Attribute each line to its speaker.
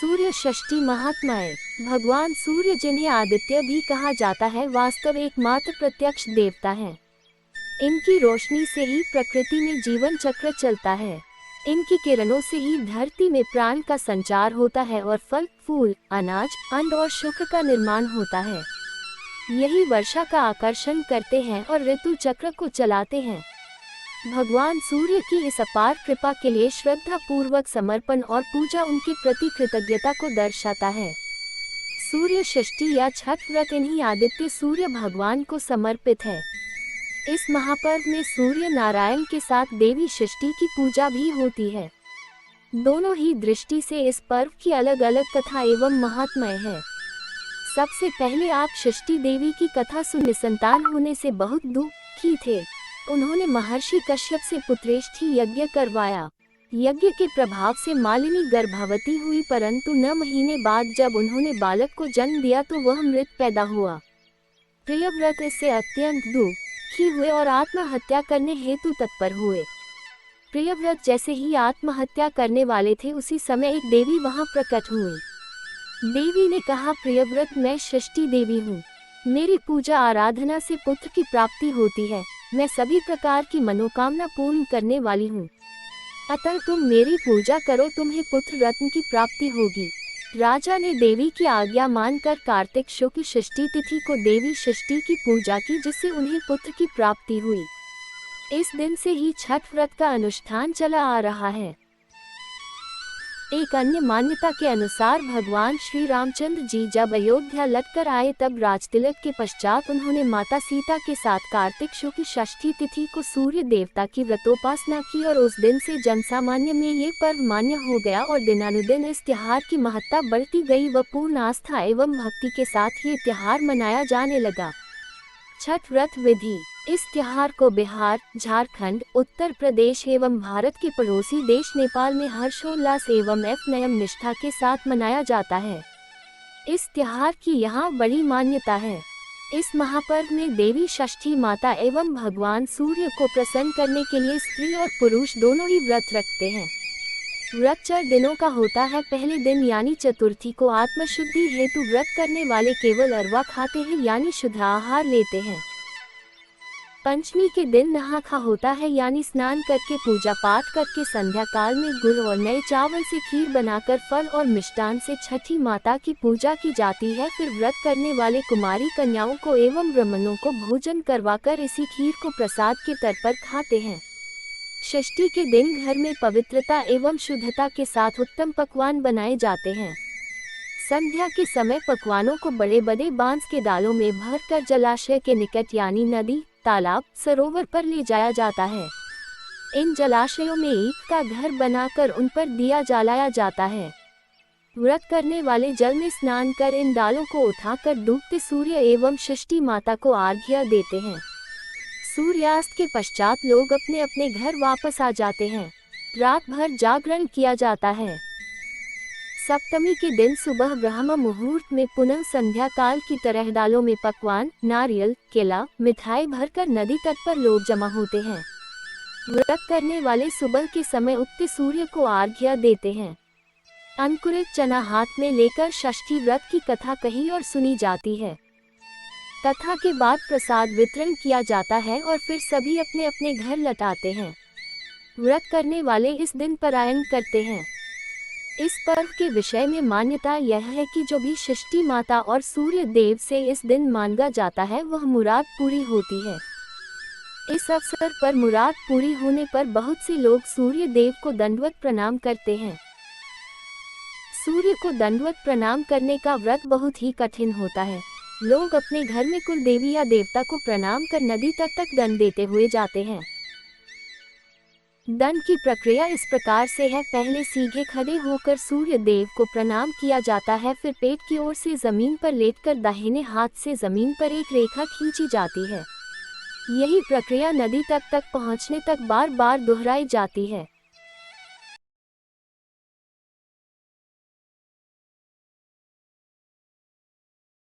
Speaker 1: सूर्य षष्ठी महात्माएं। भगवान सूर्य, जिन्हें आदित्य भी कहा जाता है, वास्तव एकमात्र प्रत्यक्ष देवता हैं। इनकी रोशनी से ही प्रकृति में जीवन चक्र चलता है। इनकी किरणों से ही धरती में प्राण का संचार होता है और फल, फूल, अनाज, अन्न और शुक्र का निर्माण होता है। यही वर्षा का आकर्षण करते हैं और ऋतु चक्र को चलाते हैं। भगवान सूर्य की इस अपार कृपा के लिए श्रद्धा पूर्वक समर्पण और पूजा उनके प्रति कृतज्ञता को दर्शाता है। सूर्य षष्ठी या छठ व्रत इन्हीं आदित्य सूर्य भगवान को समर्पित है। इस महापर्व में सूर्य नारायण के साथ देवी षष्ठी की पूजा भी होती है। दोनों ही दृष्टि से इस पर्व की अलग अलग कथा एवं महात्म्य है। सबसे पहले आप षष्ठी देवी की कथा सुन निसंतान होने से बहुत दुखी थे। उन्होंने महर्षि कश्यप से पुत्रेष्ठी यज्ञ करवाया। यज्ञ के प्रभाव से मालिनी गर्भवती हुई, परंतु 9 महीने बाद जब उन्होंने बालक को जन्म दिया तो वह मृत पैदा हुआ। प्रियव्रत इससे अत्यंत दुखी हुए और आत्महत्या करने हेतु तत्पर हुए। प्रियव्रत जैसे ही आत्महत्या करने वाले थे, उसी समय एक देवी वहां प्रकट हुई। देवी ने कहा, प्रियव्रत, मैं षष्ठी देवी हूँ। मेरी पूजा आराधना से पुत्र की प्राप्ति होती है। मैं सभी प्रकार की मनोकामना पूर्ण करने वाली हूँ। अतः तुम मेरी पूजा करो, तुम्हें पुत्र रत्न की प्राप्ति होगी। राजा ने देवी की आज्ञा मानकर कार्तिक शुक्ल षष्ठी तिथि को देवी षष्ठी की पूजा की, जिससे उन्हें पुत्र की प्राप्ति हुई। इस दिन से ही छठ व्रत का अनुष्ठान चला आ रहा है। एक अन्य मान्यता के अनुसार भगवान श्री रामचंद्र जी जब अयोध्या लौटकर आए, तब राजतिलक के पश्चात उन्होंने माता सीता के साथ कार्तिक शुक्ल षष्ठी तिथि को सूर्य देवता की व्रतोपासना की और उस दिन से जनसामान्य में ये पर्व मान्य हो गया और दिनानुदिन इस त्योहार की महत्ता बढ़ती गई व पूर्ण आस्था एवं भक्ति के साथ ये त्योहार मनाया जाने लगा। छठ व्रत विधि। इस त्योहार को बिहार, झारखंड, उत्तर प्रदेश एवं भारत के पड़ोसी देश नेपाल में हर्षोल्लास एवं नियम निष्ठा के साथ मनाया जाता है। इस त्योहार की यहाँ बड़ी मान्यता है। इस महापर्व में देवी षष्ठी माता एवं भगवान सूर्य को प्रसन्न करने के लिए स्त्री और पुरुष दोनों ही व्रत रखते हैं। व्रत 4 दिनों का होता है। पहले दिन यानी चतुर्थी को आत्मशुद्धि हेतु व्रत करने वाले केवल अरवा खाते हैं, यानी शुद्ध आहार लेते हैं। पंचमी के दिन नहा खा होता है, यानी स्नान करके पूजा पाठ करके संध्या काल में गुड़ और नए चावल से खीर बनाकर फल और मिष्टान से छठी माता की पूजा की जाती है। फिर व्रत करने वाले कुमारी कन्याओं को एवं ब्राह्मणों को भोजन करवाकर इसी खीर को प्रसाद के तौर पर खाते हैं। षष्ठी के दिन घर में पवित्रता एवं शुद्धता के साथ उत्तम पकवान बनाए जाते हैं। संध्या के समय पकवानों को बड़े बड़े बांस के डालों में भरकर जलाशय के निकट यानी नदी, तालाब, सरोवर पर ले जाया जाता है। इन जलाशयों में ईंट का घर बनाकर उन पर दिया जलाया जाता है। व्रत करने वाले जल में स्नान कर इन डालों को उठाकर डूबते सूर्य एवं षष्ठी माता को अर्घ्य देते हैं। सूर्यास्त के पश्चात लोग अपने अपने घर वापस आ जाते हैं। रात भर जागरण किया जाता है। सप्तमी के दिन सुबह ब्रह्म मुहूर्त में पुनः संध्या काल की तरह डालों में पकवान, नारियल, केला, मिठाई भरकर नदी तट पर लोग जमा होते हैं। व्रत करने वाले सुबह के समय उगते सूर्य को अर्घ्य देते हैं। अंकुरित चना हाथ में लेकर षष्ठी व्रत की कथा कही और सुनी जाती है। कथा के बाद प्रसाद वितरण किया जाता है और फिर सभी अपने अपने घर लौटाते हैं। व्रत करने वाले इस दिन पारायण करते हैं। इस पर्व के विषय में मान्यता यह है कि जो भी षष्ठी माता और सूर्य देव से इस दिन मांगा जाता है, वह मुराद पूरी होती है। इस अवसर पर मुराद पूरी होने पर बहुत से लोग सूर्य देव को दंडवत प्रणाम करते हैं। सूर्य को दंडवत प्रणाम करने का व्रत बहुत ही कठिन होता है। लोग अपने घर में कुल देवी या देवता को प्रणाम कर नदी तक दंड देते हुए जाते हैं। दंड की प्रक्रिया इस प्रकार से है। पहले सीधे खड़े होकर सूर्य देव को प्रणाम किया जाता है, फिर पेट की ओर से जमीन पर लेटकर दाहिने हाथ से जमीन पर एक रेखा खींची जाती है। यही प्रक्रिया नदी तक पहुंचने तक बार बार दोहराई जाती है।